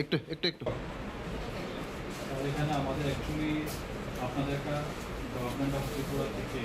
একটু একটু একটু এখানে আমাদের অ্যাকচুয়ালি আপনাদের একটা গভর্নমেন্ট অফ ত্রিপুরা থেকে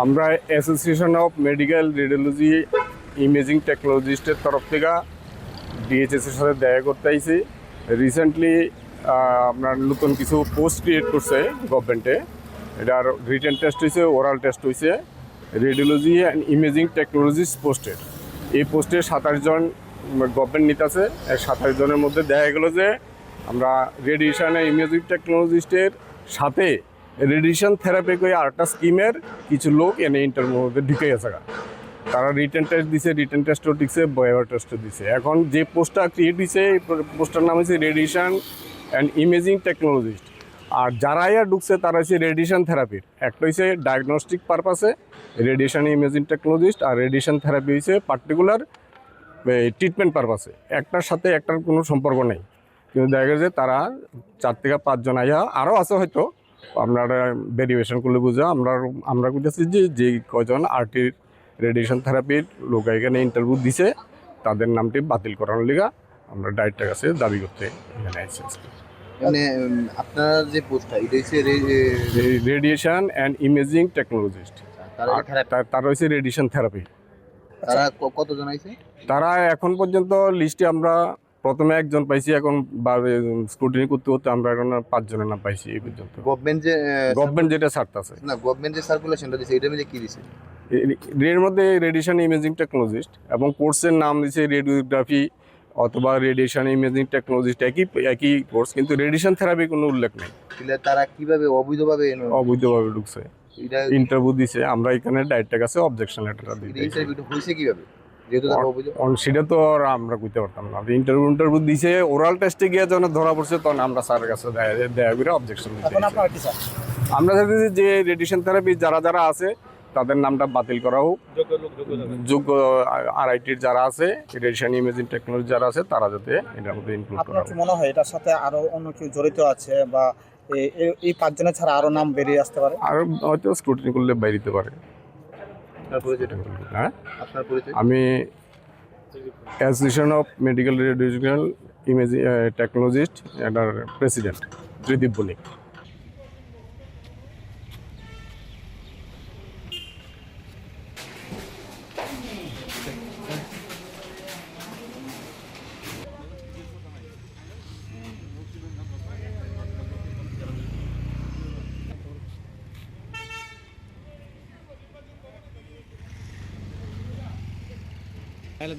আমরা association of medical radiology imaging টেকনোলজিস্টের তরফ থেকে ডিএইচএসের সাথে দেখা করতে আইছি। রিসেন্টলি আপনার নতুন কিছু পোস্ট ক্রিয়েট করছে গভর্নমেন্টে। এটার রিটেন টেস্ট হয়েছে, ওরাল টেস্ট হয়েছে, রেডিওলজি অ্যান্ড ইমেজিং টেকনোলজিস্ট পোস্টের। এই পোস্টে 27 জন গভর্নমেন্ট নিতেছে। 27 জনের মধ্যে দেখা গেলো যে আমরা রেডিয়েশন অ্যান্ড ইমেজিং টেকনোলজিস্টের সাথে রেডিয়েশন থেরাপি করে আরেকটা স্কিমের কিছু লোক এনে ইন্টারভিউর মধ্যে ঢুকে গেছে। তারা রিটেন টেস্ট দিছে, রিটেন টেস্টও দিচ্ছে, ভাইভা টেস্টও দিছে। এখন যে পোস্টটা ক্রিয়েট হয়েছে এই পোস্টটার নাম হচ্ছে রেডিয়েশন অ্যান্ড ইমেজিং টেকনোলজিস্ট। আর যারা ঢুকছে তারা হচ্ছে রেডিয়েশন থেরাপির। একটা হচ্ছে ডায়াগনস্টিক পারপাসে রেডিয়েশন ইমেজিং টেকনোলজিস্ট, আর রেডিয়েশন থেরাপি হচ্ছে পার্টিকুলার ট্রিটমেন্ট পারপাসে। একটার সাথে একটার কোনো সম্পর্ক নেই। কিন্তু দেখা গেছে তারা 4 থেকে 5 জন আইয়া, আরও আছে হয়তো, আপনারা ভেরিয়েশন করলে বুঝা। আমরা বুঝেছি যে কয়জন আরটির রেডিয়েশন থেরাপির লোক এখানে ইন্টারভিউ দিছে তাদের নামটি বাতিল করানোর লিগা আমরা ডাইরেক্টরের কাছে দাবি করতে এখানে আসছি। মানে আপনার যে পোস্টটা এটা হচ্ছে রেডিয়েশন অ্যান্ড ইমেজিং টেকনোলজিস্ট, তারা হচ্ছে রেডিয়েশন থেরাপি। তারা কতজন আইছে? তারা এখন পর্যন্ত লিস্টে আমরা প্রথমে একজন পাইছি, এখন স্ক্রুটিনি করতে করতে আমরা এখন 5 জনের নাম পাইছি এই পর্যন্ত। গভর্নমেন্ট যেটা ছাড়তেছে না, গভর্নমেন্ট যে সার্কুলেশনটা দিছে এটার মধ্যে কি দিছে? এর মধ্যে রেডিয়েশন ইমেজিং টেকনোলজিস্ট এবং কোর্সের নাম দিচ্ছে রেডিওগ্রাফি অথবা রেডিয়েশন ইমেজিং টেকনোলজিস্ট, একই কোর্স, কিন্তু রেডিয়েশন থেরাপি কোনো উল্লেখ নেই। তারা কিভাবে অবৈধভাবে ঢুকছে, ইন্টারভিউ দিছে। আমরা এখানে ডাইরেক্টের কাছে অবজেকশন লেটারটা দিই। ইন্টারভিউটা হইছে কিভাবে? যেহেতু তারা অবৈধ, সেটা তো আর আমরা কইতে পারতাম না। ইন্টারভিউ দিছে, ওরাল টেস্টে গিয়ে যখন ধরা পড়ছে তখন আমরা স্যারের কাছে দেখা করে অবজেকশন দিতে। আমরা চাইছি যে রেডিয়েশন থেরাপি যারা যারা আছে তাদের নামটা বাতিল করা হোক। যোগ্য আরআইটির যারা আছে, রেডিয়েশন ইমেজিং টেকনোলজি যারা আছে, তারা যাতে এটার মধ্যে ইনক্লুড করা হয়। আপনার কি মনে হয় এটার সাথে আরো অন্য কেউ জড়িত আছে, বা এই 5 জনের ছাড়া আরো নাম বেরিয়ে আসতে পারে? আর হয়তো স্ক্রুটিনি করলে বাইরিতে পারে। হ্যাঁ, আমি association of medical radiological imaging technologist এটার প্রেসিডেন্ট ত্রিদীপ বণিক। তাহলে